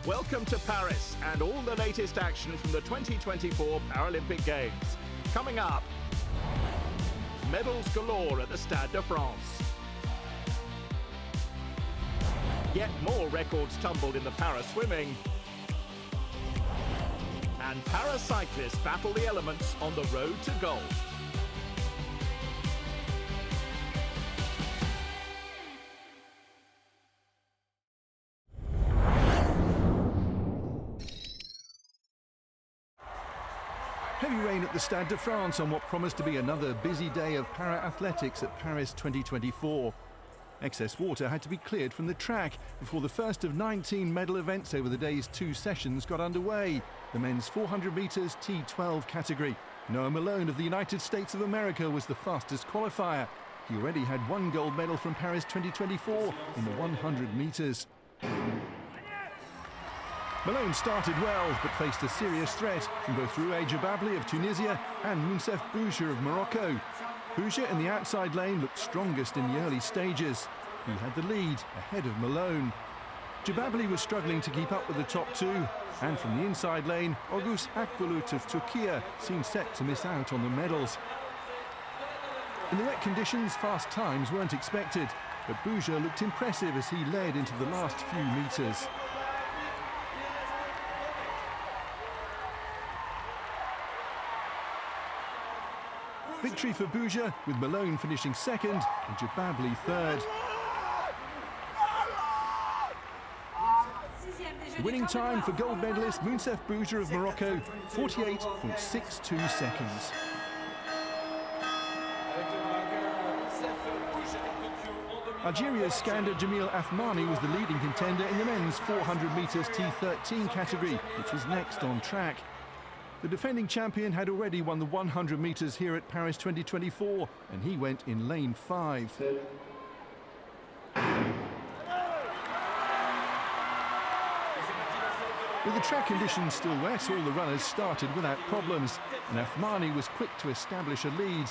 Welcome to Paris and all the latest action from the 2024 Paralympic Games. Coming up, medals galore at the Stade de France. Yet more records tumbled in the para-swimming. And para-cyclists battle the elements on the road to gold. Heavy rain at the Stade de France on what promised to be another busy day of para-athletics at Paris 2024. Excess water had to be cleared from the track before the first of 19 medal events over the day's two sessions got underway. The men's 400 metres T12 category. Noah Malone of the United States of America was the fastest qualifier. He already had one gold medal from Paris 2024 in the 100 metres. Malone started well, but faced a serious threat from both Rouet Jababli of Tunisia and Mounsef Boucher of Morocco. Boucher in the outside lane looked strongest in the early stages. He had the lead ahead of Malone. Jababli was struggling to keep up with the top two, and from the inside lane, Auguste Akbulut of Turkey seemed set to miss out on the medals. In the wet conditions, fast times weren't expected, but Boucher looked impressive as he led into the last few metres. Victory for Boucher, with Malone finishing second and Jababli third. The winning time for gold medalist Mounsef Boucher of Morocco, 48.62 seconds. Algeria's Skander Jamil Athmani was the leading contender in the men's 400 metres T13 category, which was next on track. The defending champion had already won the 100 metres here at Paris 2024, and he went in lane 5. With the track conditions still wet, all the runners started without problems, and Athmani was quick to establish a lead.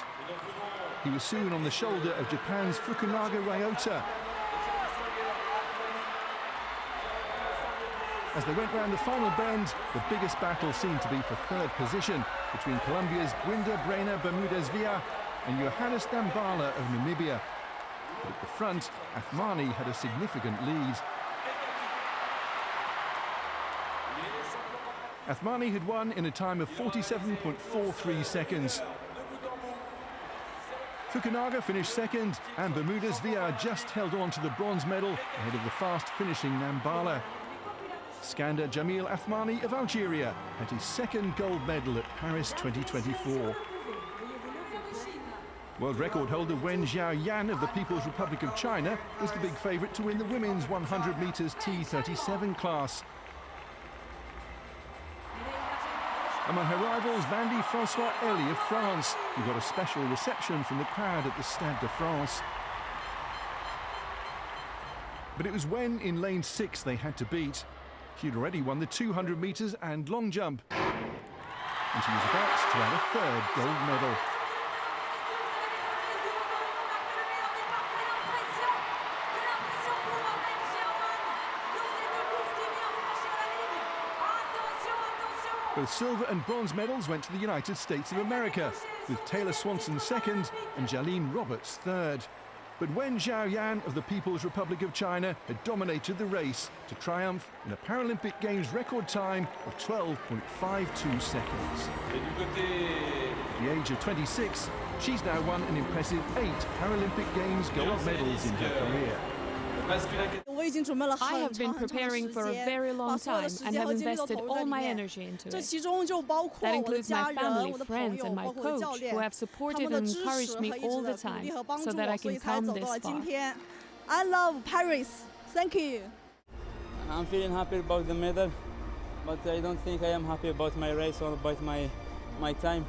He was soon on the shoulder of Japan's Fukunaga Ryota. As they went round the final bend, the biggest battle seemed to be for third position between Colombia's Gwinda Brena Bermudez-Villa and Johannes Dambala of Namibia. But at the front, Athmani had a significant lead. Athmani had won in a time of 47.43 seconds. Fukunaga finished second, and Bermudez-Villa just held on to the bronze medal ahead of the fast-finishing Dambala. Skander Jamil Athmani of Algeria had his second gold medal at Paris 2024. World record holder Wen Xiaoyan of the People's Republic of China was the big favourite to win the women's 100 metres T37 class. Among her rivals, Vandy-François Elie of France, who got a special reception from the crowd at the Stade de France. But it was Wen in lane 6 they had to beat. She'd already won the 200 metres and long jump. And she was about to add a third gold medal. Both silver and bronze medals went to the United States of America, with Taylor Swanson second and Jalene Roberts third. But Wen Xiaoyan of the People's Republic of China had dominated the race to triumph in a Paralympic Games record time of 12.52 seconds. At the age of 26, she's now won an impressive 8 Paralympic Games gold medals in her career. I have been preparing for a very long time and have invested all my energy into it. That includes my family, friends and my coach, who have supported and encouraged me all the time so that I can come this far. I love Paris. Thank you. I'm feeling happy about the medal, but I don't think I am happy about my race or about my time.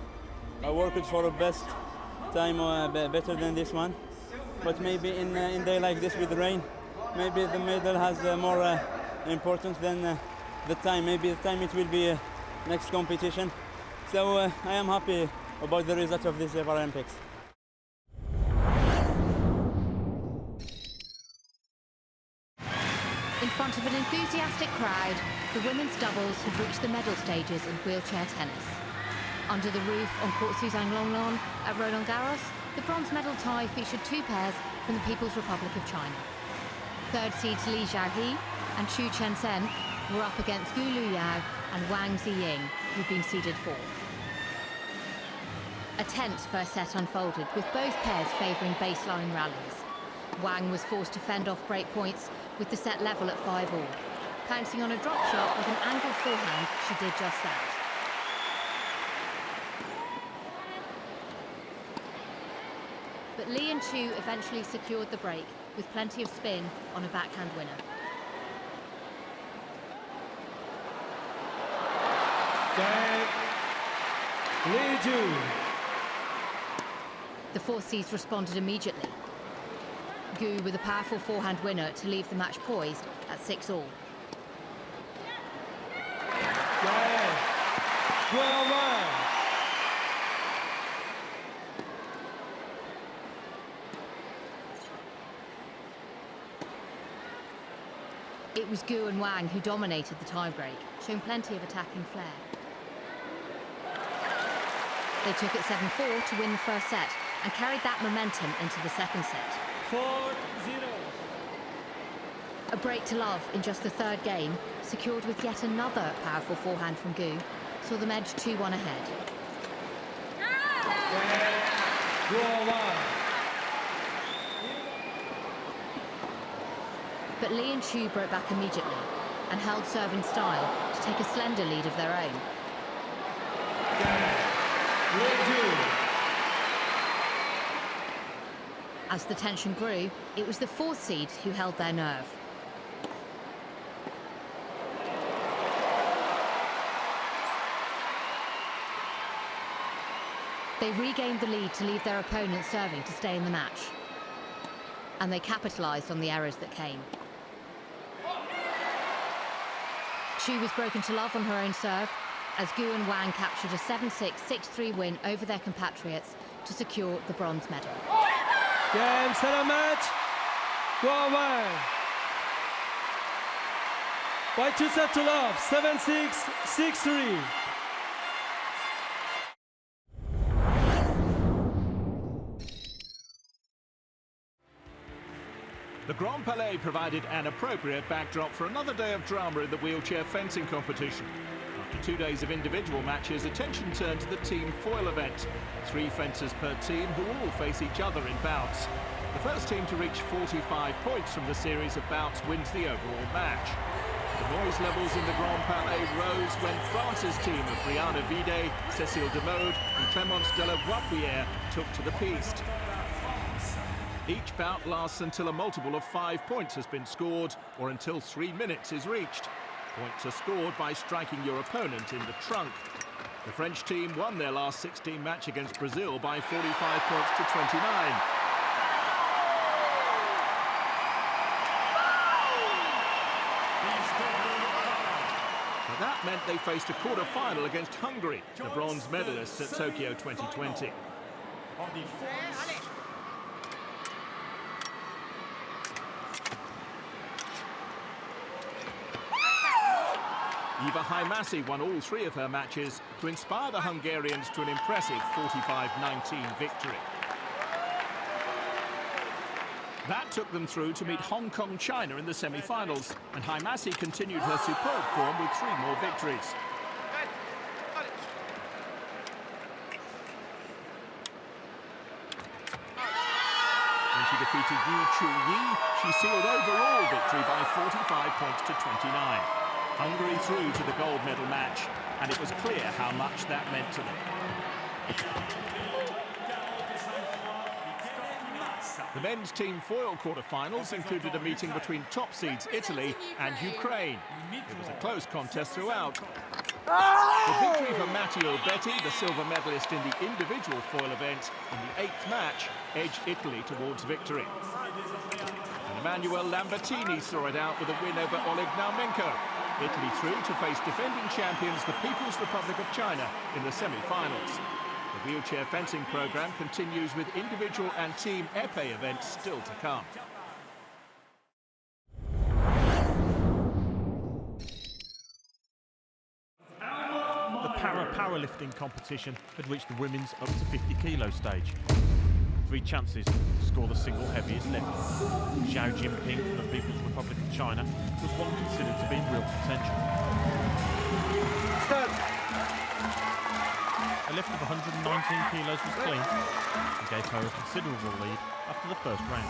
I worked for the best time, better than this one, but maybe in a day like this with rain, maybe the medal has more importance than the time. Maybe the time it will be next competition. So I am happy about the result of this Paralympics. In front of an enthusiastic crowd, the women's doubles have reached the medal stages in wheelchair tennis. Under the roof on Court Suzanne Longlon at Roland Garros, the bronze medal tie featured two pairs from the People's Republic of China. Third seeds Li Xiaohe and Chu Chen-sen were up against Gu Luyao and Wang Ziying, who'd been seeded fourth. A tense first set unfolded, with both pairs favouring baseline rallies. Wang was forced to fend off break points with the set level at 5-all. Pouncing on a drop shot with an angled forehand, she did just that. But Li and Chu eventually secured the break with plenty of spin on a backhand winner. Li Chu. The fourth seeds responded immediately. Gu with a powerful forehand winner to leave the match poised at 6-all. It was Gu and Wang who dominated the tiebreak, showing plenty of attacking flair. They took it 7-4 to win the first set and carried that momentum into the second set. 4-0. A break to love in just the third game, secured with yet another powerful forehand from Gu, saw them edge 2-1 ahead. But Li and Chu broke back immediately and held serve in style to take a slender lead of their own. As the tension grew, it was the fourth seed who held their nerve. They regained the lead to leave their opponent serving to stay in the match. And they capitalised on the errors that came. Chu was broken to love on her own serve, as Gu and Wang captured a 7-6, 6-3 win over their compatriots to secure the bronze medal. Game, set a match. Go Wang. White 2 set to love, 7-6, 6-3. The Grand Palais provided an appropriate backdrop for another day of drama in the wheelchair fencing competition. After 2 days of individual matches, attention turned to the team foil event. 3 fencers per team who all face each other in bouts. The first team to reach 45 points from the series of bouts wins the overall match. The noise levels in the Grand Palais rose when France's team of Brianna Vide, Cécile Demode and Clémence de la Voipierre took to the piste. Each bout lasts until a multiple of 5 points has been scored or until 3 minutes is reached. Points are scored by striking your opponent in the trunk. The French team won their last 16 match against Brazil by 45 points to 29. But that meant they faced a quarter-final against Hungary, the bronze medalists at Tokyo 2020. Eva Haimasi won all 3 of her matches to inspire the Hungarians to an impressive 45-19 victory. That took them through to meet Hong Kong, China in the semi-finals, and Haimasi continued her superb form with 3 more victories. When she defeated Yu Chu-yi, she sealed overall victory by 45 points to 29. Hungary through to the gold medal match, and it was clear how much that meant to them. The men's team foil quarter-finals included a meeting between top seeds Italy and Ukraine. It was a close contest throughout. The victory for Matteo Betti, the silver medalist in the individual foil event, in the 8th match, edged Italy towards victory. And Emmanuel Lambertini saw it out with a win over Oleg Naumenko. Italy through to face defending champions, the People's Republic of China, in the semi-finals. The wheelchair fencing programme continues with individual and team épée events still to come. powerlifting competition had reached the women's up to 50 kilo stage. 3 chances to score the single heaviest lift. Xiao Jinping from the People's Republic of China was one considered to be in real contention. A lift of 119 kilos was clean and gave her a considerable lead after the first round.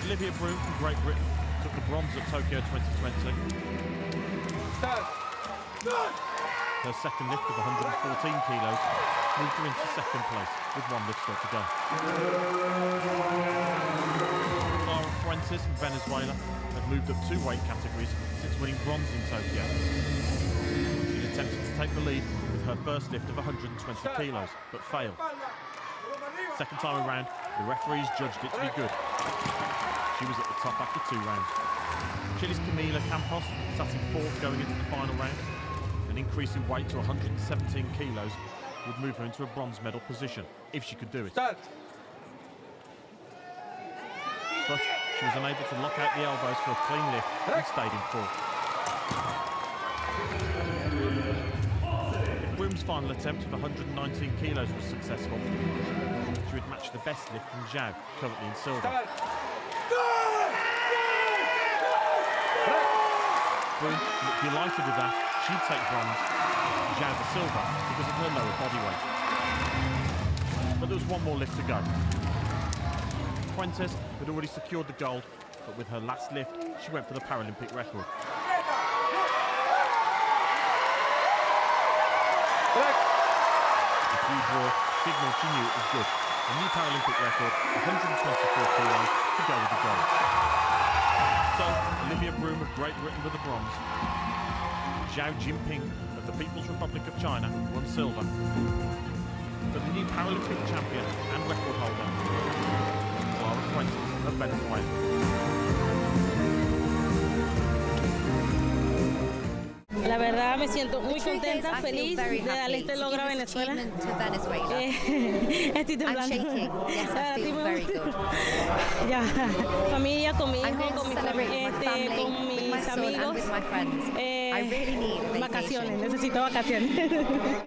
Olivia Broom from Great Britain took the bronze at Tokyo 2020. Her second lift of 114 kilos moved her into second place with 1 lift still to go. Clara Fuentes from Venezuela had moved up 2 weight categories since winning bronze in Tokyo. She'd attempted to take the lead with her first lift of 120 kilos, but failed. Second time around, the referees judged it to be good. She was at the top after 2 rounds. Chile's Camila Campos sat in 4th going into the final round. An increase in weight to 117 kilos would move her into a bronze medal position, if she could do it. But she was unable to lock out the elbows for a clean lift and stayed in 4th. If Broom's final attempt of 119 kilos was successful, she would match the best lift from Zhao, currently in silver. Broom looked delighted with that. She'd take bronze, Zhao the silver, because of her lower body weight. But there was 1 more lift to go. Fuentes had already secured the gold, but with her last lift, she went for the Paralympic record. The few draw signalled she knew it was good. A new Paralympic record, 124 kilos, to go with the gold. So, Olivia Broom of Great Britain with the bronze. Xiao Jinping of the People's Republic of China won silver. But the new Paralympic champion and record holder, Clara Fuentes of Venezuela. La verdad me siento muy contenta, feliz de darle este logro a Venezuela. Estoy temblando. Ya, familia, con mi hijo, con mis amigos. Vacaciones, necesito vacaciones.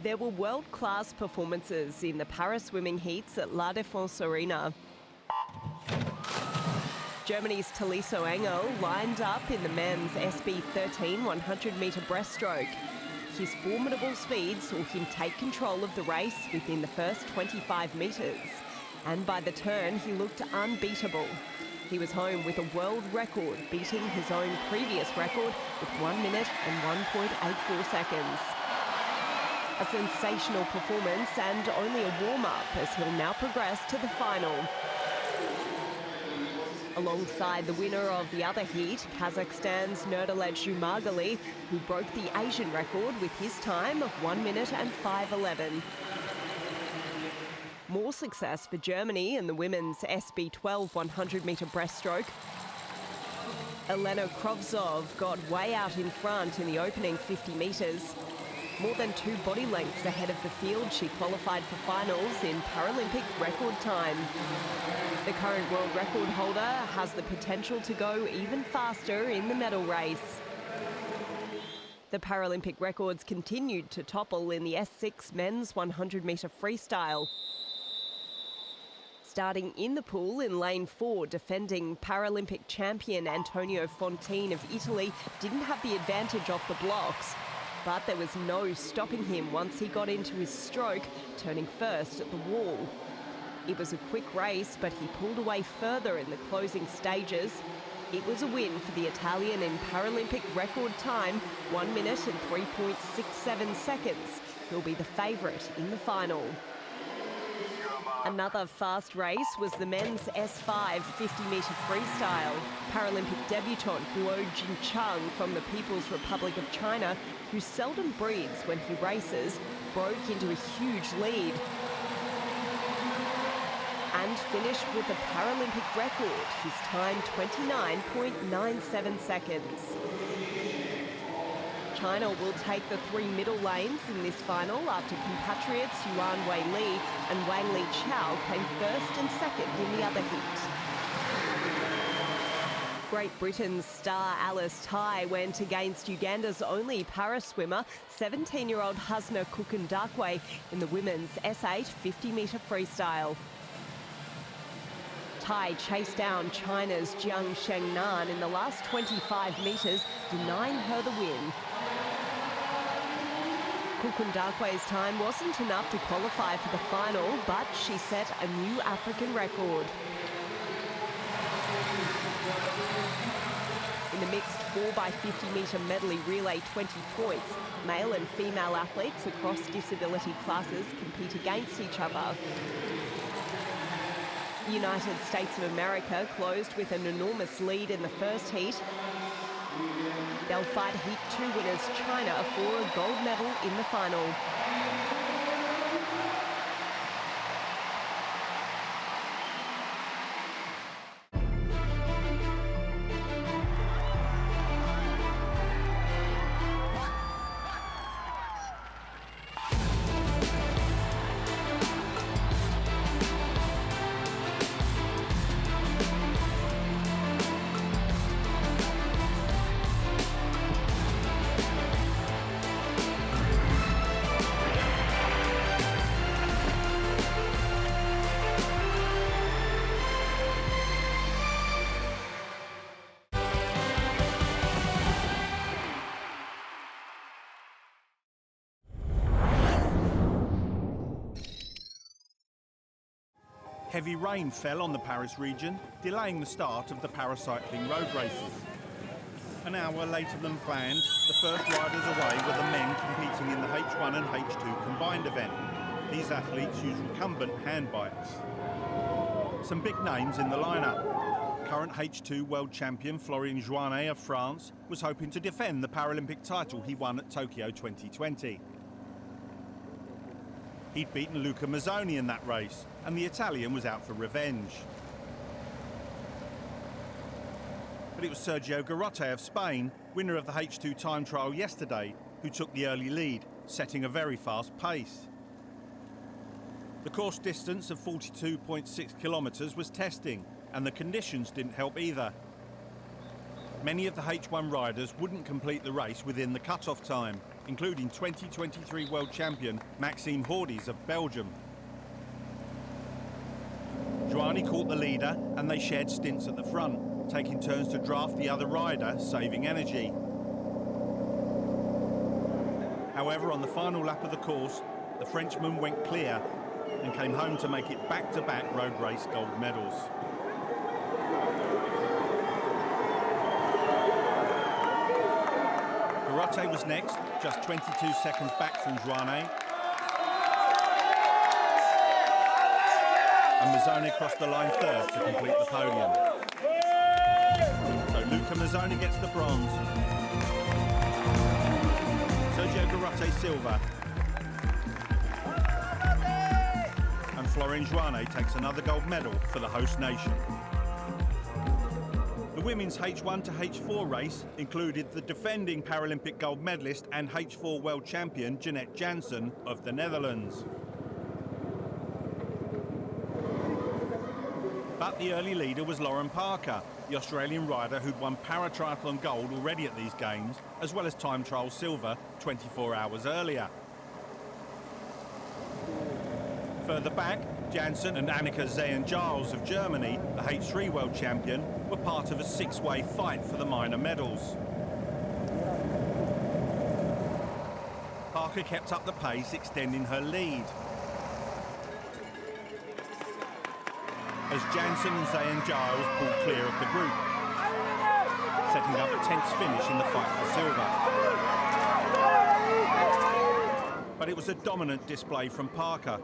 There were world-class performances in the Para-swimming heats at La Défense Arena. Germany's Taliso Engel lined up in the men's SB13 100-metre breaststroke. His formidable speed saw him take control of the race within the first 25 metres. And by the turn, he looked unbeatable. He was home with a world record, beating his own previous record with 1 minute and 1.84 seconds. A sensational performance and only a warm-up as he'll now progress to the final. Alongside the winner of the other heat, Kazakhstan's Nurdalet Jumagali, who broke the Asian record with his time of 1 minute and 5:11. More success for Germany in the women's SB12 100-metre breaststroke. Elena Krovzov got way out in front in the opening 50 metres. More than 2 body lengths ahead of the field, she qualified for finals in Paralympic record time. The current world record holder has the potential to go even faster in the medal race. The Paralympic records continued to topple in the S6 men's 100-metre freestyle. Starting in the pool in lane 4, defending Paralympic champion Antonio Fontine of Italy didn't have the advantage off the blocks. But there was no stopping him once he got into his stroke, turning first at the wall. It was a quick race, but he pulled away further in the closing stages. It was a win for the Italian in Paralympic record time, 1 minute and 3.67 seconds. He'll be the favourite in the final. Another fast race was the men's S5 50-metre freestyle. Paralympic debutant Guo Jincheng from the People's Republic of China, who seldom breathes when he races, broke into a huge lead and finished with a Paralympic record, his time 29.97 seconds. China will take the 3 middle lanes in this final after compatriots Yuan Wei Li and Wang Li Chao came first and second in the other heat. Great Britain's star Alice Tai went against Uganda's only para-swimmer, 17-year-old Husna Kukundakwe, in the women's S8 50-metre freestyle. Tai chased down China's Jiang Shengnan in the last 25 metres, denying her the win. Kukundakwe's time wasn't enough to qualify for the final, but she set a new African record. In the mixed 4x50-metre medley relay 20 points, male and female athletes across disability classes compete against each other. The United States of America closed with an enormous lead in the first heat. They'll fight Heat 2 winners China for a gold medal in the final. Heavy rain fell on the Paris region, delaying the start of the paracycling road races. An hour later than planned, the first riders away were the men competing in the H1 and H2 combined event. These athletes use recumbent hand bikes. Some big names in the lineup. Current H2 world champion Florian Joannet of France was hoping to defend the Paralympic title he won at Tokyo 2020. He'd beaten Luca Mazzoni in that race, and the Italian was out for revenge. But it was Sergio Garrote of Spain, winner of the H2 time trial yesterday, who took the early lead, setting a very fast pace. The course distance of 42.6 kilometres was testing, and the conditions didn't help either. Many of the H1 riders wouldn't complete the race within the cut-off time, including 2023 world champion Maxime Hordes of Belgium. Joannet caught the leader and they shared stints at the front, taking turns to draft the other rider, saving energy. However, on the final lap of the course, the Frenchman went clear and came home to make it back-to-back road race gold medals. Garrote was next, just 22 seconds back from Joannet. And Mazzoni crossed the line third to complete the podium. So Luca Mazzoni gets the bronze. Sergio Garrote silver. And Florian Joannet takes another gold medal for the host nation. The women's H1 to H4 race included the defending Paralympic gold medalist and H4 world champion Jeanette Janssen of the Netherlands. But the early leader was Lauren Parker, the Australian rider who'd won para-triathlon gold already at these games, as well as time trial silver 24 hours earlier. Further back, Janssen and Annika Zeyen-Giles of Germany, the H3 world champion, were part of a six-way fight for the minor medals. Parker kept up the pace, extending her lead. as Jansen and Zayn Giles pulled clear of the group, setting up a tense finish in the fight for silver. But it was a dominant display from Parker,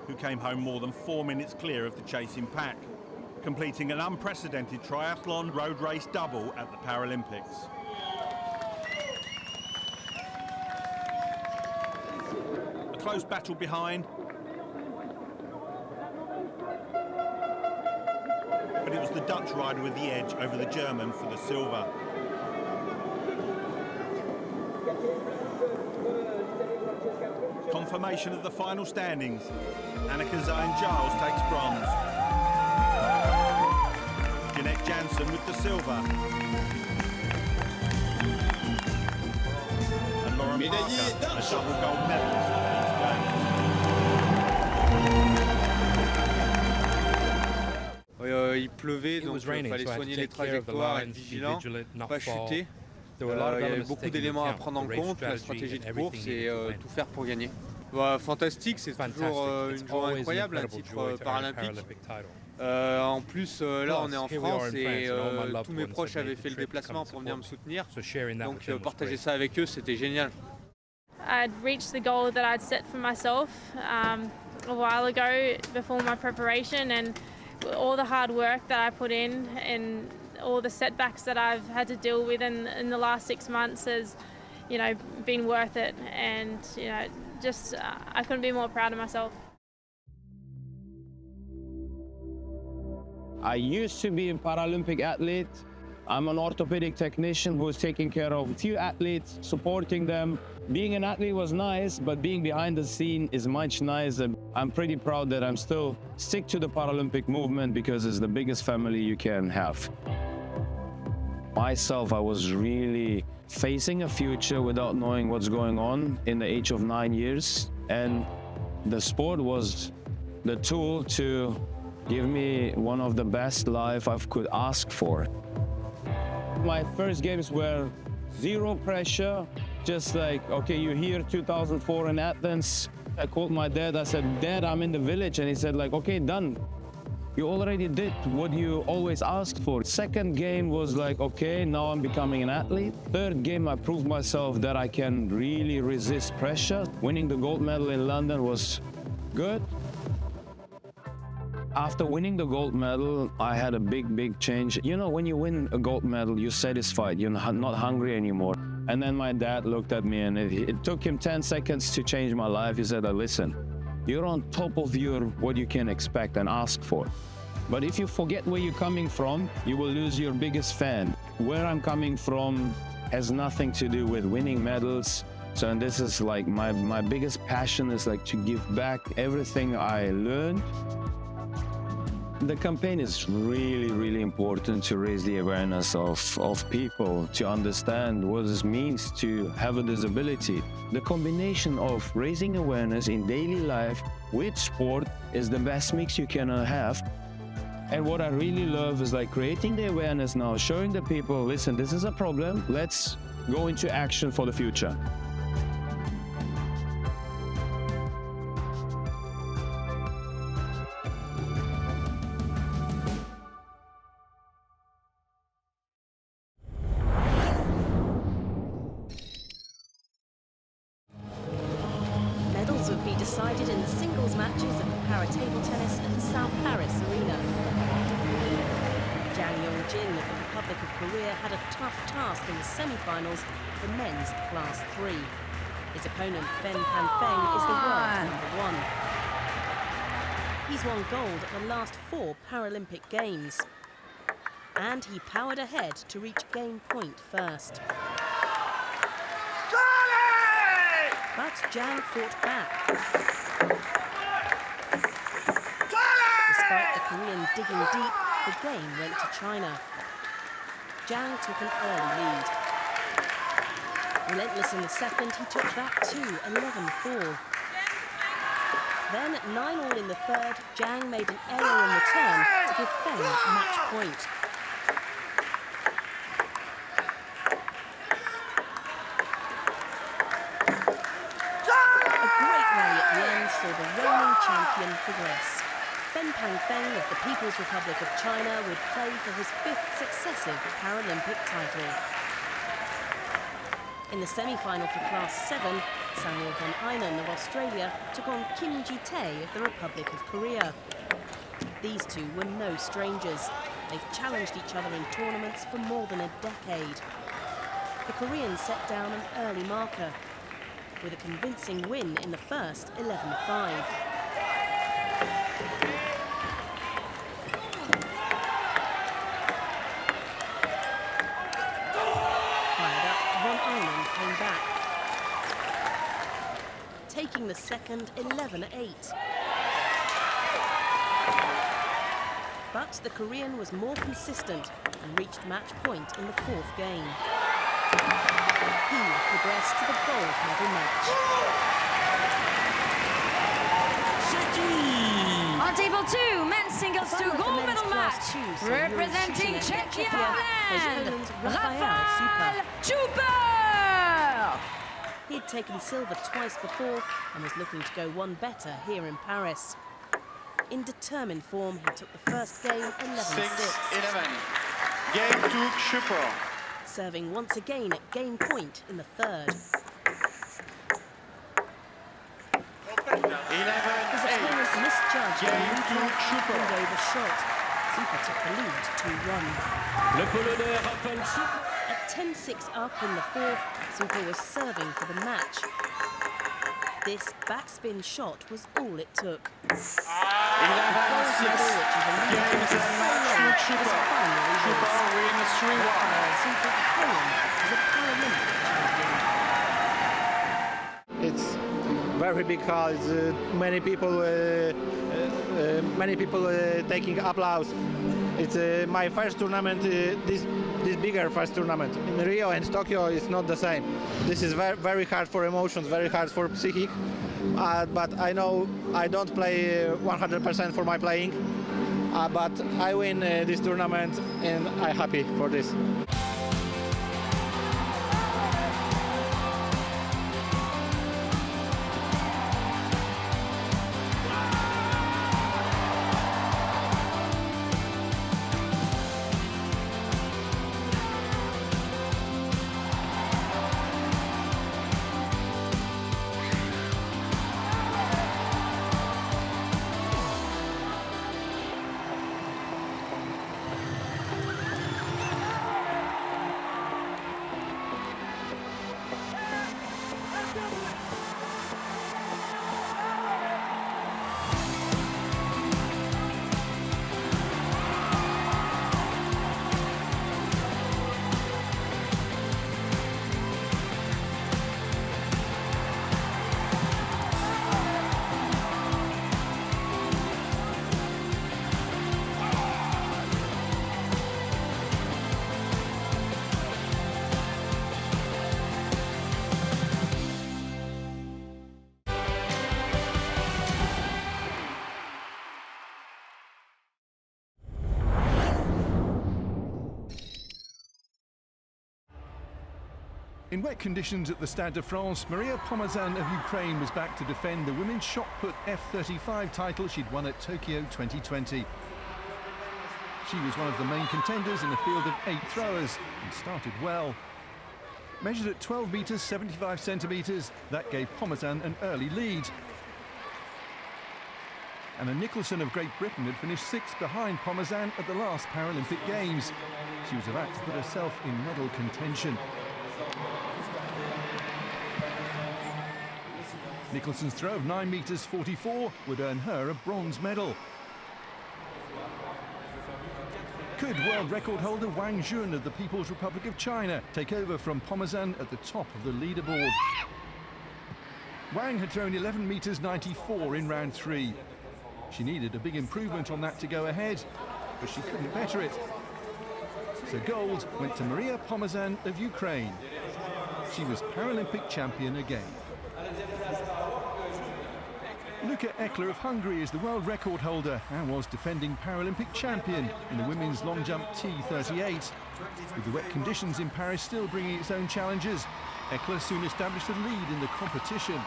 who came home more than 4 minutes clear of the chasing pack, completing an unprecedented triathlon road race double at the Paralympics. A close battle behind, but it was the Dutch rider with the edge over the German for the silver. Confirmation of the final standings. Annika Zayn Giles takes bronze. Jeanette Jansen with the silver. And Lauren Parker, a double gold medalist at these games. Il pleuvait, donc il fallait soigner les trajectoires, être vigilant, pas chuter. Il y avait beaucoup d'éléments à prendre en compte, la stratégie de course et tout faire pour gagner. Fantastique, c'est toujours une journée incroyable, un titre paralympique. En plus, là on est en France et tous mes proches avaient fait le déplacement pour venir me soutenir. Donc partager ça avec eux, c'était génial. I'd reached the goal that I'd set for myself a while ago before my preparation, and all the hard work that I put in and all the setbacks that I've had to deal with in the last 6 months has, you know, been worth it, and you know, just I couldn't be more proud of myself. I used to be a Paralympic athlete. I'm an orthopedic technician who's taking care of a few athletes, supporting them. Being an athlete was nice, but being behind the scene is much nicer. I'm pretty proud that I'm still stick to the Paralympic movement because it's the biggest family you can have. Myself, I was really facing a future without knowing what's going on in the age of 9 years. And the sport was the tool to give me one of the best life I could ask for. My first games were zero pressure, just like, okay, you're here 2004 in Athens. I called my dad, I said, Dad, I'm in the village. And he said like, okay, done. You already did what you always asked for. Second game was like, okay, now I'm becoming an athlete. Third game, I proved myself that I can really resist pressure. Winning the gold medal in London was good. After winning the gold medal, I had a big change. You know, when you win a gold medal, you're satisfied, you're not hungry anymore. And then my dad looked at me and it took him 10 seconds to change my life. He said, listen, you're on top of what you can expect and ask for. But if you forget where you're coming from, you will lose your biggest fan. Where I'm coming from has nothing to do with winning medals. So, and this is like my biggest passion is like to give back everything I learned. The campaign is really important to raise the awareness of people to understand what it means to have a disability. The combination of raising awareness in daily life with sport is the best mix you can have. And what I really love is like creating the awareness now, showing the people, listen, this is a problem, let's go into action for the future. Medals would be decided in the singles matches at the Para-Table Tennis at the South Paris Arena. Jang Yong-jin of the Republic of Korea had a tough task in the semi-finals of the men's Class 3. His opponent, Ben Pan-Feng, is the world #1. He's won gold at the last 4 Paralympic Games. And he powered ahead to reach game point first. But Jang fought back. Despite the Korean digging deep, the game went to China. Jang took an early lead. Relentless in the second, he took that too, 11-4. Then, 9-all in the third, Jang made an error in return to give Feng match point. A great rally at the end saw the reigning champion progress. Fen Pangfeng of the People's Republic of China would play for his 5th successive Paralympic title. In the semi-final for Class 7, Samuel van Einen of Australia took on Kim Ji-tae of the Republic of Korea. These two were no strangers. They've challenged each other in tournaments for more than a decade. The Koreans set down an early marker with a convincing win in the first 11-5. Came back, taking the second 11-8. But the Korean was more consistent and reached match point in the 4th game. He progressed to the gold medal match. On table 2, men's singles 2 gold medal match. Representing Czechia, Rafał Super. He'd taken silver twice before and was looking to go one better here in Paris. In determined form, he took the first game 11-6. 6-11. Game to Super. Serving once again at game point in the 3rd. 11-8. His opponent misjudged Game to Super. And over shot. Super took the lead 2-1. Le Polonais Rafał Super. At 10-6 up in the 4th, Super was serving for the match. This backspin shot was all it took. 11-6. Games and match to Super. Super wins 3-1. Super Poland is a Paralympic champion. It's very big house. Many people taking applause. It's my first tournament. This bigger first tournament in Rio and Tokyo is not the same. This is very hard for emotions, very hard for psychic. But I know I don't play 100% for my playing. But I win this tournament and I'm happy for this. In wet conditions at the Stade de France, Maria Pomazan of Ukraine was back to defend the women's shot put F35 title she'd won at Tokyo 2020. She was one of the main contenders in a field of 8 throwers and started well. Measured at 12 metres 75 centimetres, that gave Pomazan an early lead. Anna Nicholson of Great Britain had finished 6th behind Pomazan at the last Paralympic Games. She was about to put herself in medal contention. Nicholson's throw of 9 metres 44 would earn her a bronze medal. Could world record holder Wang Jun of the People's Republic of China take over from Pomazan at the top of the leaderboard? Wang had thrown 11 metres 94 in round 3. She needed a big improvement on that to go ahead, but she couldn't better it. So gold went to Maria Pomazan of Ukraine. She was Paralympic champion again. Luka Ekler of Hungary is the world record holder and was defending Paralympic champion in the women's long jump T38. With the wet conditions in Paris still bringing its own challenges, Ekler soon established a lead in the competition.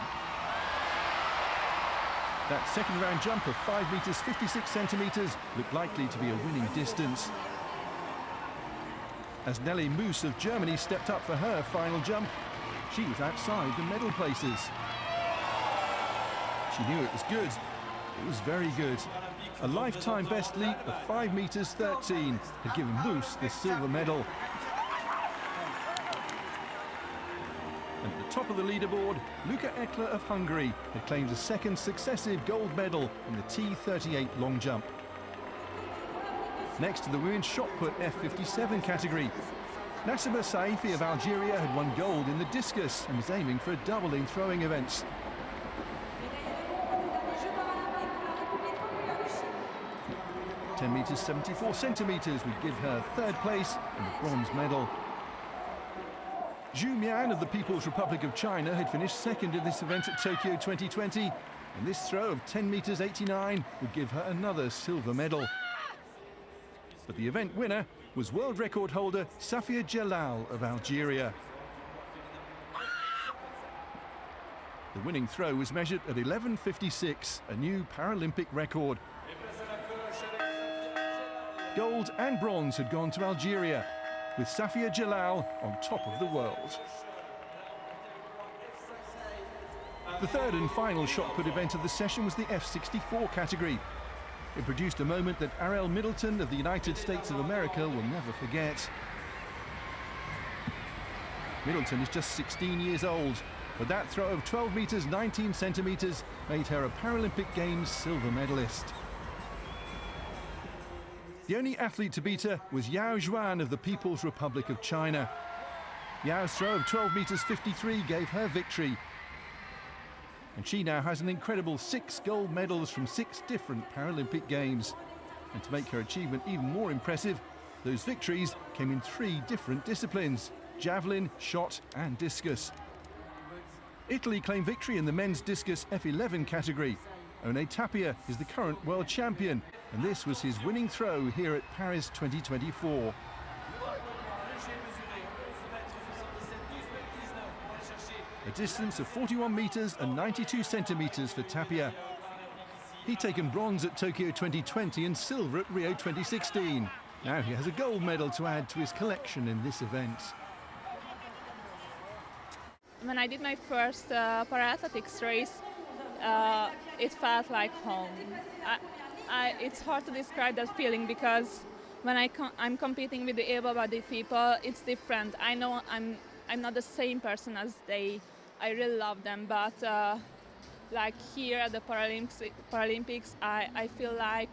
That second round jump of 5 metres 56 centimetres looked likely to be a winning distance. As Nelly Moos of Germany stepped up for her final jump, she was outside the medal places. She knew it was good. It was very good. A lifetime best leap of 5 metres 13 had given Moos the silver medal. And at the top of the leaderboard, Luca Ekler of Hungary had claimed a second successive gold medal in the T38 long jump. Next to the women's shot put F57 category, Nassima Saifi of Algeria had won gold in the discus and was aiming for a double in throwing events. (10 metres 74 centimetres) would give her third place and the bronze medal. Zhu Mian of the People's Republic of China had finished second in this event at Tokyo 2020, and this throw of 10 metres 89 would give her another silver medal. But the event winner was world record holder Safia Jalal of Algeria. The winning throw was measured at 11:56, a new Paralympic record. Gold and bronze had gone to Algeria, with Safia Jalal on top of the world. The third and final shot put event of the session was the F64 category. It produced a moment that Ariel Middleton of the United States of America will never forget. Middleton is just 16 years old, but that throw of 12 metres 19 centimetres made her a Paralympic Games silver medalist. The only athlete to beat her was Yao Zhuan of the People's Republic of China. Yao's throw of 12 metres 53 gave her victory. And she now has an incredible 6 gold medals from 6 different Paralympic Games. And to make her achievement even more impressive, those victories came in 3 different disciplines: javelin, shot and discus. Italy claimed victory in the men's discus F11 category. One Tapia is the current world champion, and this was his winning throw here at Paris 2024. A distance of 41 metres and 92 centimetres for Tapia. He'd taken bronze at Tokyo 2020 and silver at Rio 2016. Now he has a gold medal to add to his collection in this event. When I did my first para-athletics race, it felt like home. It's hard to describe that feeling because when I'm competing with the able-bodied people, it's different. I know I'm not the same person as they. I really love them, but like here at the Paralympics, I feel like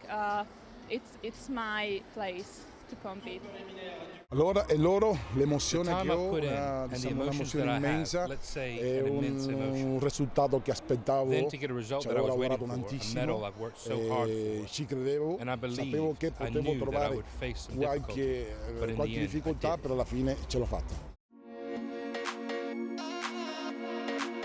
it's my place to compete. Allora, e loro l'emozione che ho, diciamo, un'emozione immensa, è un risultato che aspettavo, ci avevo lavorato tantissimo, ci credevo, sapevo che potevo trovare qualche difficoltà, però alla fine ce l'ho fatta.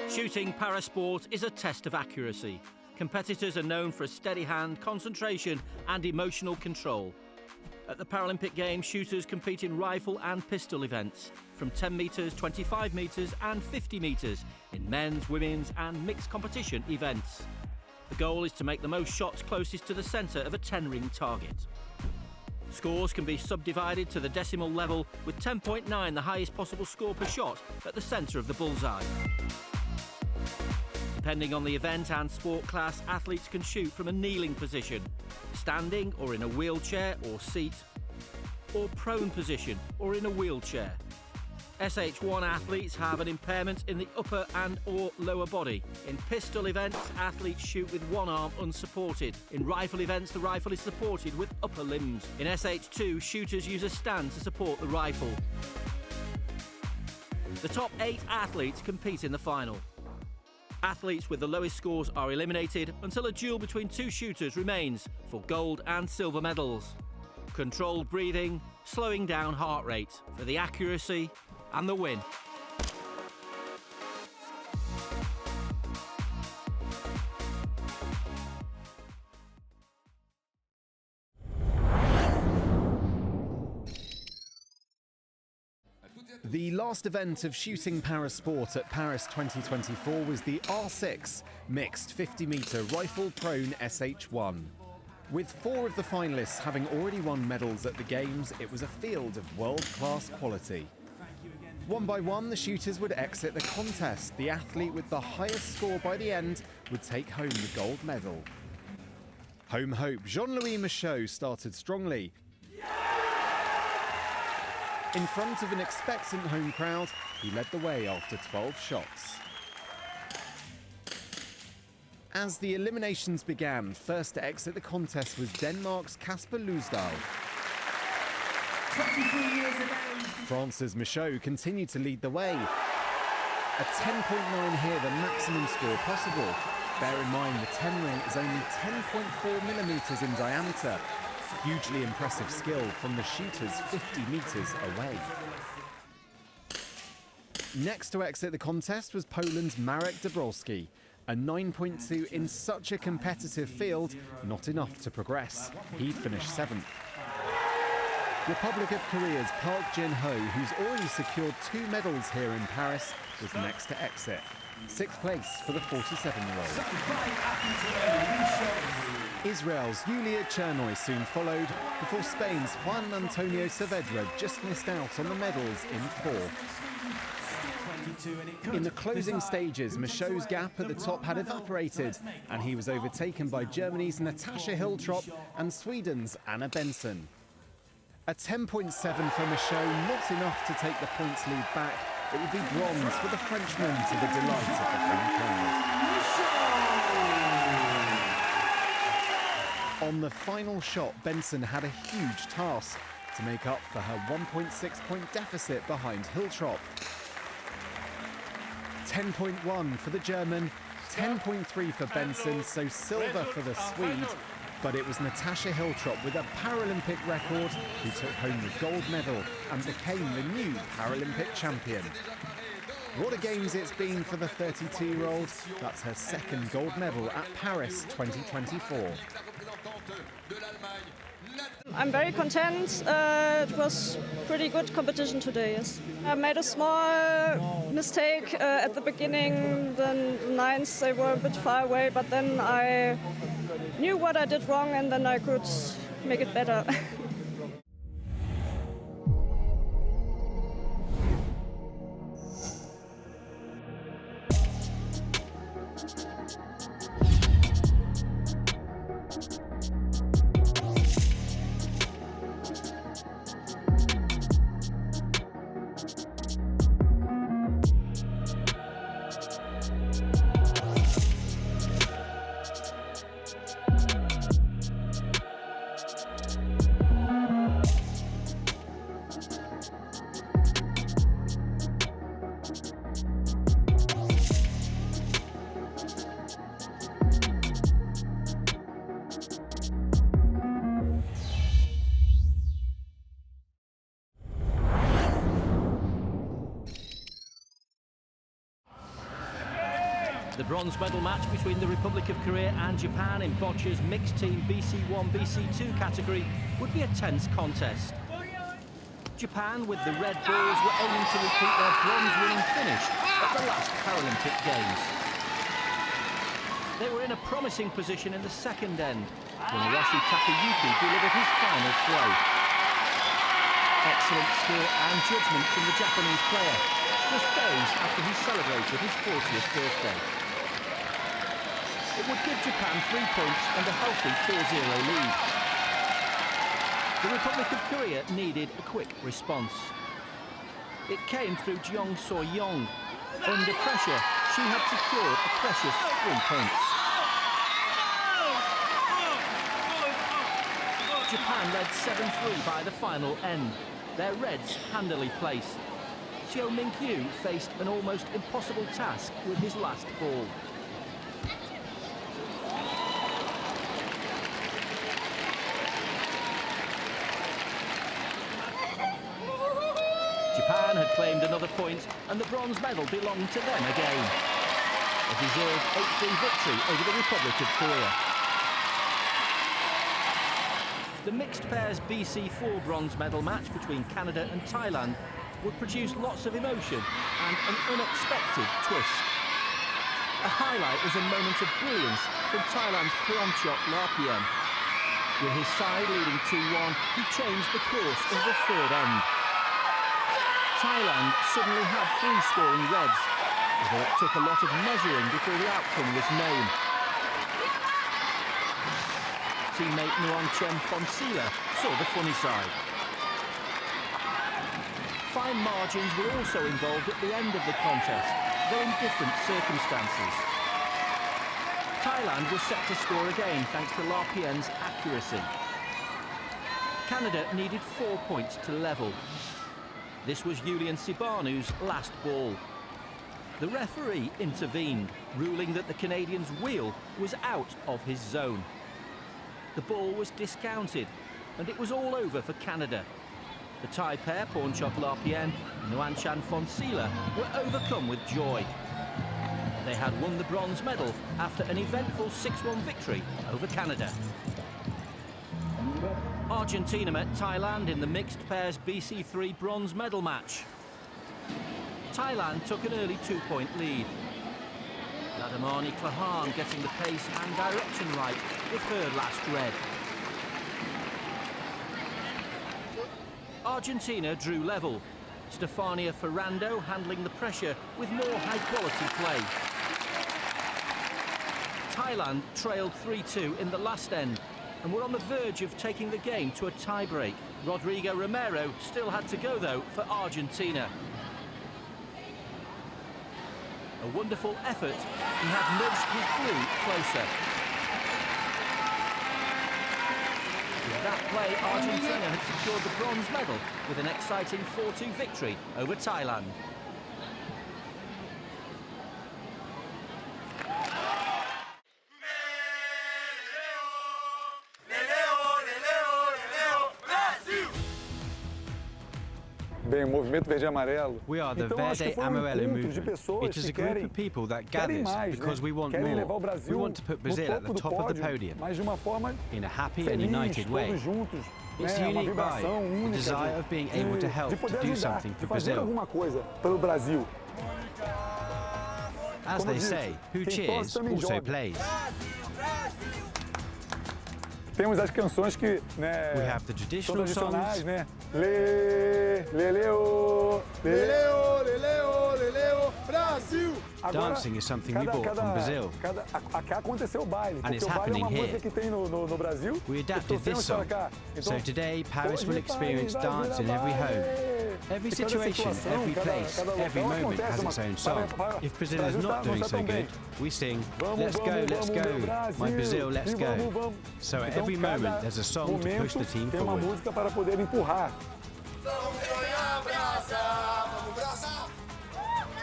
Shooting parasport is a test of accuracy. Competitors are known for a steady hand, concentration and emotional control. At the Paralympic Games, shooters compete in rifle and pistol events from 10 metres, 25 metres and 50 metres in men's, women's and mixed competition events. The goal is to make the most shots closest to the centre of a 10-ring target. Scores can be subdivided to the decimal level, with 10.9 the highest possible score per shot at the centre of the bullseye. Depending on the event and sport class, athletes can shoot from a kneeling position, standing or in a wheelchair or seat, or prone position or in a wheelchair. SH1 athletes have an impairment in the upper and or lower body. In pistol events, athletes shoot with one arm unsupported. In rifle events, the rifle is supported with upper limbs. In SH2, shooters use a stand to support the rifle. The top 8 athletes compete in the final. Athletes with the lowest scores are eliminated until a duel between 2 shooters remains for gold and silver medals. Controlled breathing, slowing down heart rate for the accuracy and the win. The last event of shooting para-sport at Paris 2024 was the R6 mixed 50-metre rifle-prone SH1. With 4 of the finalists having already won medals at the Games, it was a field of world-class quality. One by one, the shooters would exit the contest. The athlete with the highest score by the end would take home the gold medal. Home hope Jean-Louis Michaud started strongly. In front of an expectant home crowd, he led the way after 12 shots. As the eliminations began, first to exit the contest was Denmark's Kasper Lusdal. 23 years ago. France's Michaud continued to lead the way. A 10.9 here, the maximum score possible. Bear in mind the 10 ring is only 10.4 millimetres in diameter. Hugely impressive skill from the shooters 50 metres away. Next to exit the contest was Poland's Marek Dabrowski. A 9.2 in such a competitive field, not enough to progress. He'd finished 7th. Republic of Korea's Park Jin-ho, who's already secured 2 medals here in Paris, was next to exit. 6th place for the 47-year-old. Israel's Yulia Chernoy soon followed, before Spain's Juan Antonio Saavedra just missed out on the medals in 4th. In the closing stages, Michaud's gap at the top had evaporated, and he was overtaken by Germany's Natascha Hiltrop and Sweden's Anna Benson. A 10.7 for Michaud, not enough to take the points lead back. It would be bronze for the Frenchman, to the delight of the home crowd. On the final shot, Benson had a huge task to make up for her 1.6-point deficit behind Hiltrop. 10.1 for the German, 10.3 for Benson, so silver for the Swede. But it was Natascha Hiltrop with a Paralympic record who took home the gold medal and became the new Paralympic champion. What a Games it's been for the 32-year-old. That's her 2nd gold medal at Paris 2024. I'm very content. It was pretty good competition today, yes. I made a small mistake at the beginning. The 9s, they were a bit far away, but then I knew what I did wrong and then I could make it better. The bronze medal match between the Republic of Korea and Japan in bocce's mixed team BC1, BC2 category would be a tense contest. Japan, with the red balls, were aiming to repeat their bronze-winning finish at the last Paralympic Games. They were in a promising position in the second end when Hiroshi Takayuki delivered his final throw. Excellent skill and judgment from the Japanese player, just days after he celebrated his 40th birthday. It would give Japan 3 points and a healthy 4-0 lead. The Republic of Korea needed a quick response. It came through Jeong So-young. Under pressure, she had secured a precious 3 points. Japan led 7-3 by the final end. Their reds handily placed. Seo Min-kyu faced an almost impossible task with his last ball. Japan had claimed another point and the bronze medal belonged to them again. A deserved 8-3 victory over the Republic of Korea. The mixed pairs BC4 bronze medal match between Canada and Thailand would produce lots of emotion and an unexpected twist. A highlight was a moment of brilliance from Thailand's Promchok Larpien. With his side leading 2-1, he changed the course of the third end. Thailand suddenly had 3 scoring reds, although it took a lot of measuring before the outcome was known. Teammate Nuangchen Fonsila saw the funny side. Fine margins were also involved at the end of the contest, though in different circumstances. Thailand was set to score again thanks to Larpien's accuracy. Canada needed 4 points to level. This was Julian Sibanu's last ball. The referee intervened, ruling that the Canadian's wheel was out of his zone. The ball was discounted, and it was all over for Canada. The Thai pair, Pornchok Larpien and Nuangchen Fonsila, were overcome with joy. They had won the bronze medal after an eventful 6-1 victory over Canada. Argentina met Thailand in the mixed pairs BC3 bronze medal match. Thailand took an early 2-point lead. Ladamani Klahan getting the pace and direction right with her last red. Argentina drew level. Stefania Ferrando handling the pressure with more high-quality play. Thailand trailed 3-2 in the last end and were on the verge of taking the game to a tie-break. Rodrigo Romero still had to go, though, for Argentina. A wonderful effort. He had nudged his blue closer. With that play, Argentina had secured the bronze medal with an exciting 4-2 victory over Thailand. We are the Verde Amarelo movement. It is a group of people that gathers because we want more. We want to put Brazil at the top of the podium in a happy and united way. It's the unique vibe, the desire of being able to help to do something for Brazil. As they say, who cheers also plays. Temos as canções que, we have the traditional songs. Brasil. Dancing is something we bought from Brazil. And it's happening here. We adapted this song. So today, Paris will experience dance in every home. Every situation, every place, every moment has its own song. If Brazil is not doing so good, we sing, let's go, my Brazil, let's go. So at every moment, there's a song to push the team forward.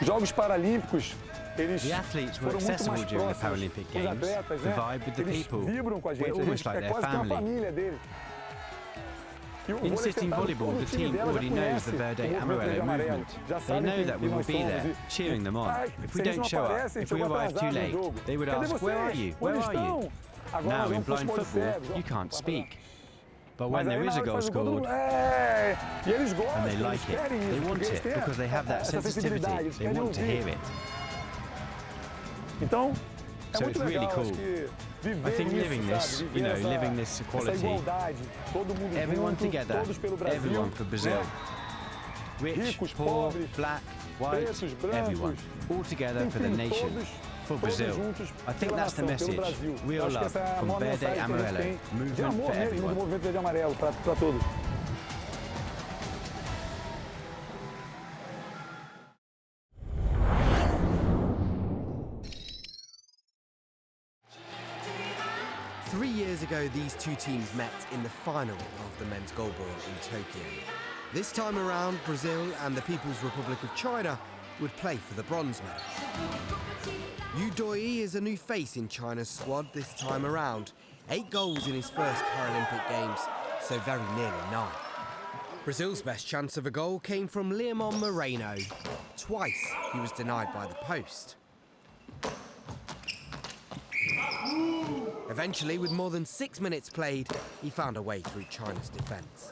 Jogos Paralímpicos. The athletes were accessible during the Paralympic Games. The vibe with the people, we're almost like their family. In sitting volleyball, the team already knows the Verde Amarelo movement. They know that we will be there, cheering them on. If we don't show up, if we arrive too late, they would ask, where are you? Where are you? Now, in blind football, you can't speak. But when there is a goal scored, and they like it, they want it, because they have that sensitivity, they want to hear it. So it's really cool. I think living this, living this equality, everyone together, everyone for Brazil. Rich, poor, black, white, everyone, all together for the nation, for Brazil. I think that's the message. Real love from Verde Amarelo, movement for everyone. 3 years ago, these two teams met in the final of the men's goalball in Tokyo. This time around, Brazil and the People's Republic of China would play for the bronze medal. Yu Doi is a new face in China's squad this time around. 8 goals in his first Paralympic Games, so very nearly 9. Brazil's best chance of a goal came from Leomon Moreno. Twice, he was denied by the post. Eventually, with more than 6 minutes played, he found a way through China's defence.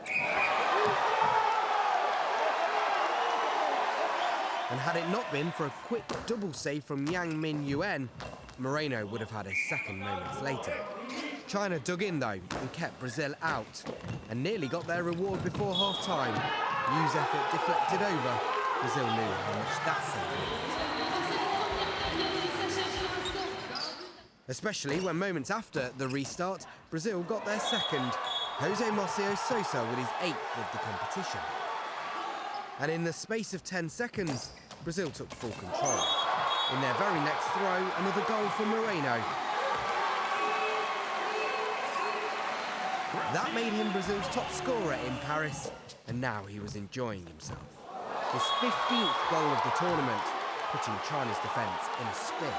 And had it not been for a quick double save from Yang Min Yuan, Moreno would have had a second moments later. China dug in though and kept Brazil out and nearly got their reward before half-time. Yu's effort deflected over. Brazil knew how much that saved. Especially when moments after the restart, Brazil got their second. Jose Marcio Sosa with his 8th of the competition. And in the space of 10 seconds, Brazil took full control. In their very next throw, another goal for Moreno. That made him Brazil's top scorer in Paris, and now he was enjoying himself. His 15th goal of the tournament, putting China's defence in a spin.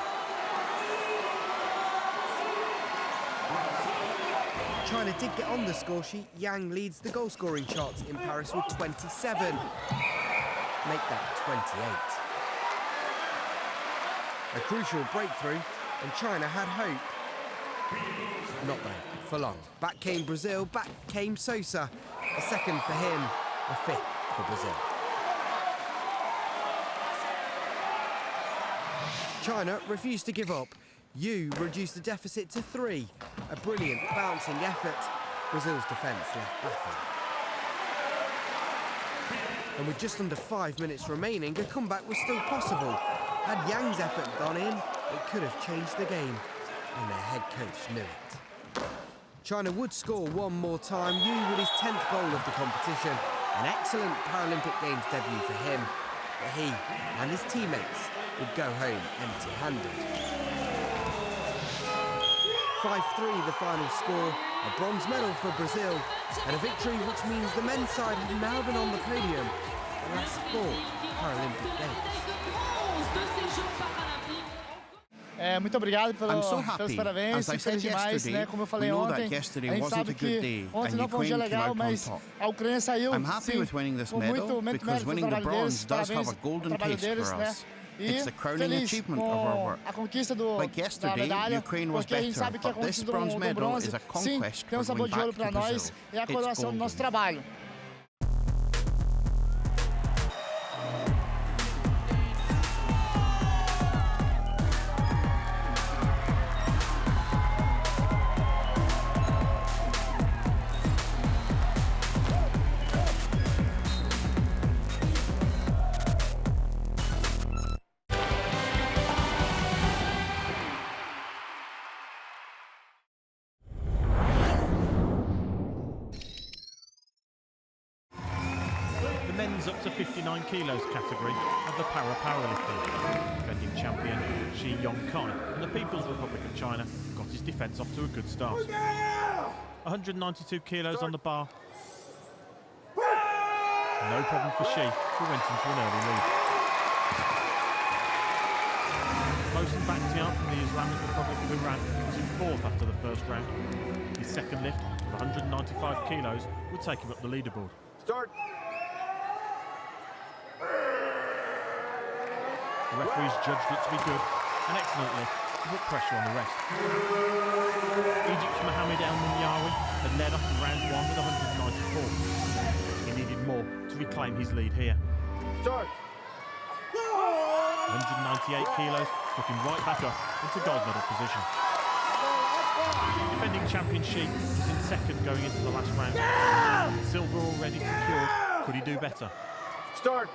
China did get on the score sheet. Yang leads the goal-scoring charts in Paris with 27. Make that 28. A crucial breakthrough, and China had hope. Not though, for long. Back came Brazil, back came Sosa. A second for him, a 5th for Brazil. China refused to give up. Yu reduced the deficit to 3. A brilliant bouncing effort. Brazil's defence left baffled. And with just under 5 minutes remaining, a comeback was still possible. Had Yang's effort gone in, it could have changed the game. And their head coach knew it. China would score one more time. Yu with his 10th goal of the competition. An excellent Paralympic Games debut for him. But he and his teammates would go home empty-handed. 5-3 the final score, a bronze medal for Brazil, and a victory which means the men's side have now been on the podium the last 4 Paralympic Games. Muito obrigado I'm so pelos happy. parabéns, As I said demais, yesterday, como eu falei we know ontem, that yesterday a gente wasn't sabe a good que day ontem and não foi um dia Ukraine came legal, out on mas top. a Ucrânia saiu, I'm happy sim, with winning this com medal muito because mérito winning do the trabalho bronze deles, does have parabéns a golden pelo trabalho taste deles, for né? us. E It's the crowning feliz achievement com of our work. a conquista Like da yesterday, medalha, Ukraine was porque a gente better, sabe que a but this conquista bronze do medal bronze, is a sim, conquest tem sabor going de ouro back para to nós, Brazil. é a It's coroação do nosso golden. trabalho. Men's up to 59 kilos category of the Paralympics. Defending champion Shi Yongkai from the People's Republic of China got his defence off to a good start. 192 kilos on the bar. No problem for Shi, who went into an early lead. Mohsen Bakhtiar from the Islamic Republic of Iran was in 4th after the first round. His second lift of 195 kilos would take him up the leaderboard. Start. The referees judged it to be good, an excellent lift to put pressure on the rest. Egypt's Mohamed El Minyawi had led off in round 1 with 194. He needed more to reclaim his lead here. Start. 198 kilos took him right back up into gold medal position. Defending champion Shi was in 2nd going into the last round. Silver already secured. Could he do better? Start.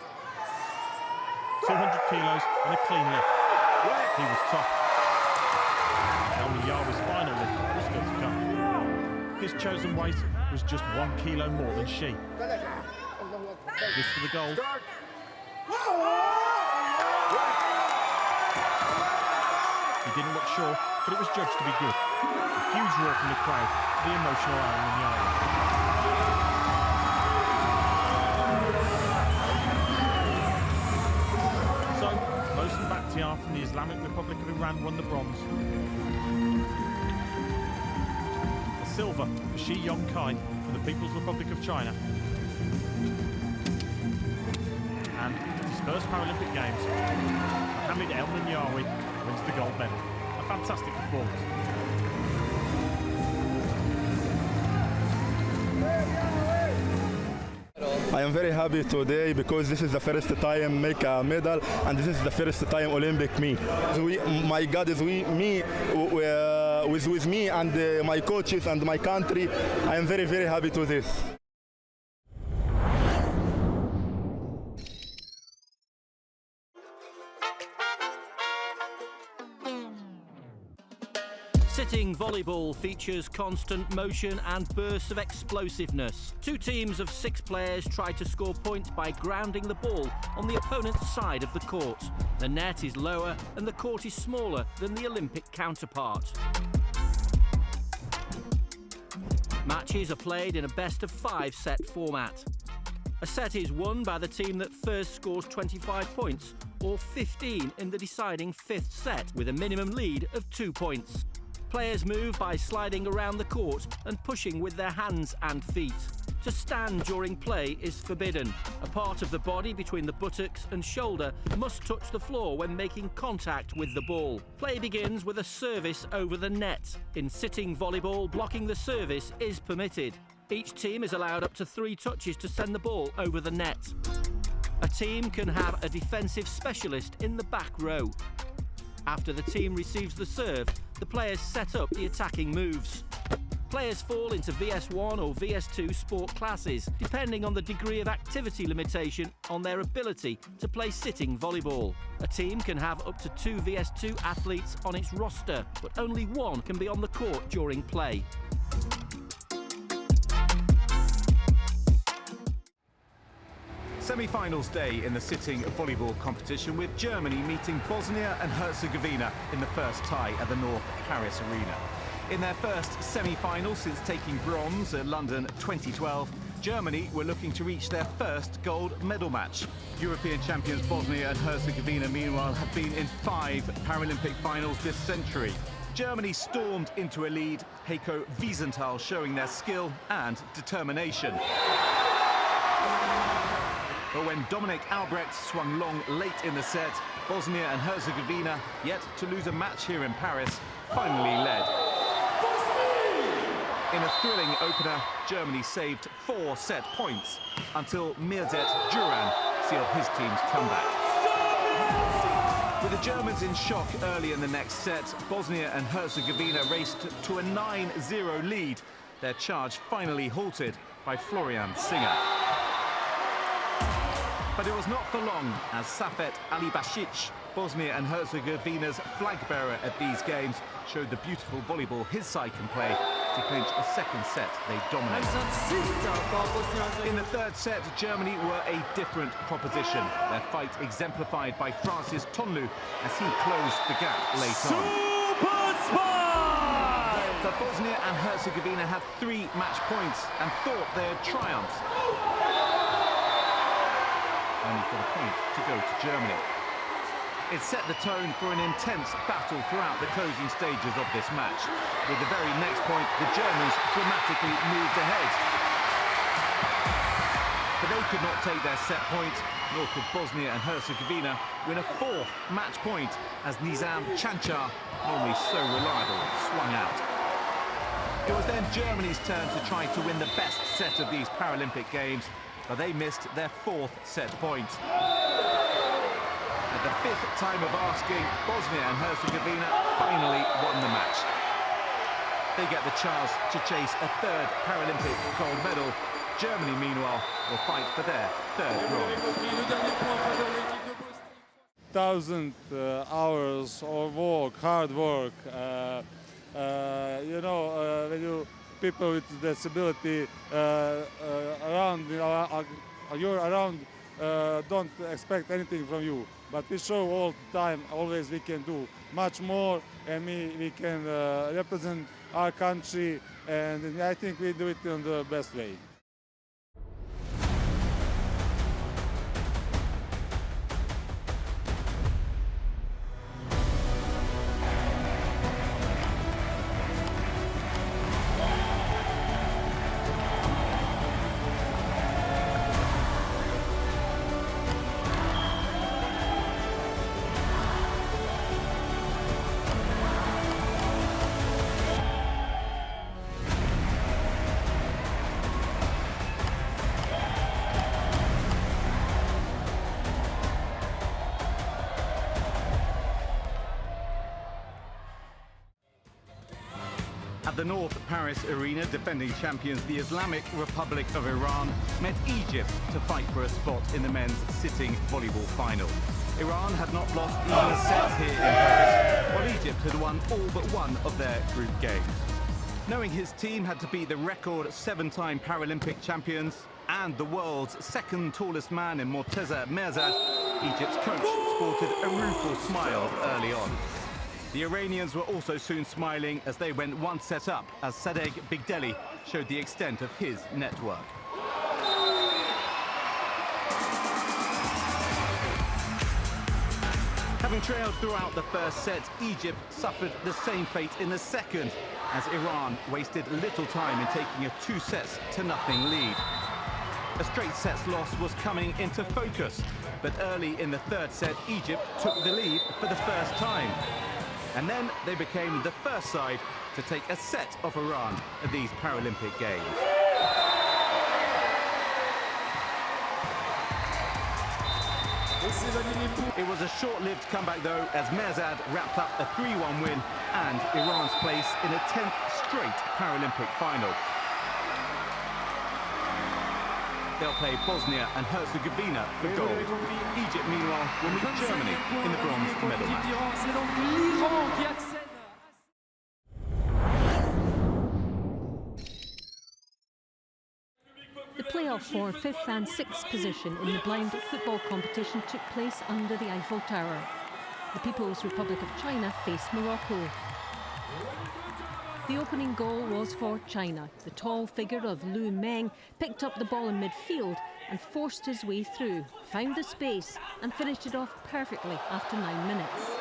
200 kilos and a clean lift. He was top. El Minyawi's final lift was still to come. His chosen weight was just 1 kilo more than Shi. This for the gold. He didn't look sure, but it was judged to be good. A huge roar from the crowd for the emotional El Minyawi. Mohsen Bakhtiar from the Islamic Republic of Iran won the bronze. A silver for Shi Yongkai from the People's Republic of China. And at his first Paralympic Games, Mohamed El Minyawi wins the gold medal. A fantastic performance. I am very happy today because this is the first time make a medal and this is the first time Olympic me. My God is with me and my coaches and my country. I am very, very happy to this. Sitting volleyball features constant motion and bursts of explosiveness. Two teams of 6 players try to score points by grounding the ball on the opponent's side of the court. The net is lower and the court is smaller than the Olympic counterpart. Matches are played in a best-of-5 set format. A set is won by the team that first scores 25 points, or 15 in the deciding 5th set, with a minimum lead of 2 points. Players move by sliding around the court and pushing with their hands and feet. To stand during play is forbidden. A part of the body between the buttocks and shoulder must touch the floor when making contact with the ball. Play begins with a service over the net. In sitting volleyball, blocking the service is permitted. Each team is allowed up to 3 touches to send the ball over the net. A team can have a defensive specialist in the back row. After the team receives the serve, the players set up the attacking moves. Players fall into VS1 or VS2 sport classes, depending on the degree of activity limitation on their ability to play sitting volleyball. A team can have up to 2 VS2 athletes on its roster, but only 1 can be on the court during play. Semi-finals day in the sitting volleyball competition with Germany meeting Bosnia and Herzegovina in the first tie at the North Paris Arena. In their first semi-final since taking bronze at London 2012, Germany were looking to reach their first gold medal match. European champions Bosnia and Herzegovina, meanwhile, have been in 5 Paralympic finals this century. Germany stormed into a lead, Heiko Wiesenthal showing their skill and determination. But when Dominik Albrecht swung long late in the set, Bosnia and Herzegovina, yet to lose a match here in Paris, finally led. In a thrilling opener, Germany saved 4 set points until Mirzet Duran sealed his team's comeback. With the Germans in shock early in the next set, Bosnia and Herzegovina raced to a 9-0 lead, their charge finally halted by Florian Singer. But it was not for long, as Safet Alibasic, Bosnia and Herzegovina's flag bearer at these games, showed the beautiful volleyball his side can play to clinch a second set they dominated. In the third set, Germany were a different proposition. Their fight exemplified by Francis Tonlu as he closed the gap late on. But Bosnia and Herzegovina had 3 match points and thought they had triumphed. Only for the point to go to Germany. It set the tone for an intense battle throughout the closing stages of this match. With the very next point, the Germans dramatically moved ahead. But they could not take their set point, nor could Bosnia and Herzegovina win a 4th match point as Nizam Chanchar, normally so reliable, swung out. It was then Germany's turn to try to win the best set of these Paralympic Games, but they missed their 4th set point. At the 5th time of asking, Bosnia and Herzegovina finally won the match. They get the chance to chase a 3rd Paralympic gold medal. Germany, meanwhile, will fight for their 3rd bronze. 1,000 hours of work, hard work. You know, when you people with disability you're around, don't expect anything from you. But we show all the time, always we can do much more, and we can represent our country, and I think we do it in the best way. At the North Paris Arena, defending champions the Islamic Republic of Iran met Egypt to fight for a spot in the men's sitting volleyball final. Iran had not lost even a set here in Paris, while Egypt had won all but one of their group games. Knowing his team had to beat the record 7-time Paralympic champions and the world's second tallest man in Morteza Merzad, Egypt's coach sported a rueful smile early on. The Iranians were also soon smiling as they went one set up as Sadegh Bigdeli showed the extent of his network. Having trailed throughout the first set, Egypt suffered the same fate in the second as Iran wasted little time in taking a 2-0 lead. A straight sets loss was coming into focus, but early in the third set, Egypt took the lead for the first time. And then they became the first side to take a set off Iran at these Paralympic Games. It was a short-lived comeback though, as Merzad wrapped up a 3-1 win and Iran's place in a 10th straight Paralympic final. They'll play Bosnia and Herzegovina for gold. Egypt, meanwhile, will meet Germany in the bronze medal match. The playoff for 5th and 6th position in the blind football competition took place under the Eiffel Tower. The People's Republic of China faced Morocco. The opening goal was for China. The tall figure of Lu Meng picked up the ball in midfield and forced his way through, found the space and finished it off perfectly after 9 minutes.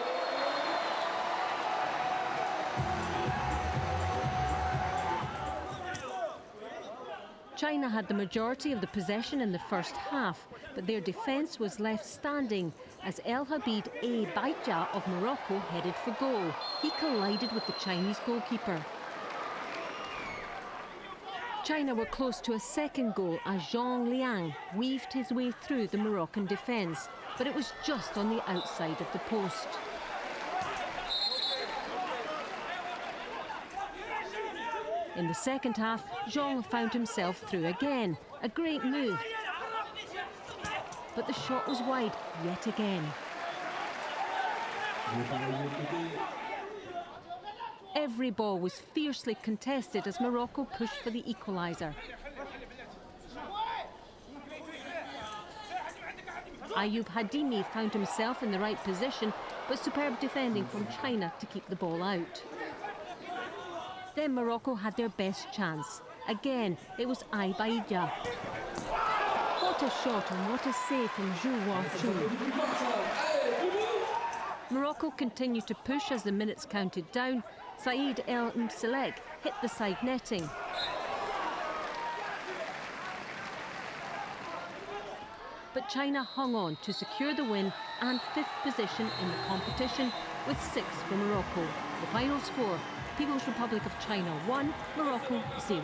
China had the majority of the possession in the first half, but their defence was left standing as El Habib A. Baija of Morocco headed for goal. He collided with the Chinese goalkeeper. China were close to a second goal as Zhang Liang weaved his way through the Moroccan defence, but it was just on the outside of the post. In the second half, Zhang found himself through again. A great move. But the shot was wide yet again. Every ball was fiercely contested as Morocco pushed for the equaliser. Ayoub Hadimi found himself in the right position, but superb defending from China to keep the ball out. Then Morocco had their best chance. Again, it was Baija. What a shot and what a save from Zhu Huachu. Morocco continued to push as the minutes counted down. Saïd El Mselek hit the side netting. But China hung on to secure the win and 5th position in the competition with 6 for Morocco. The final score: People's Republic of China 1, Morocco 0.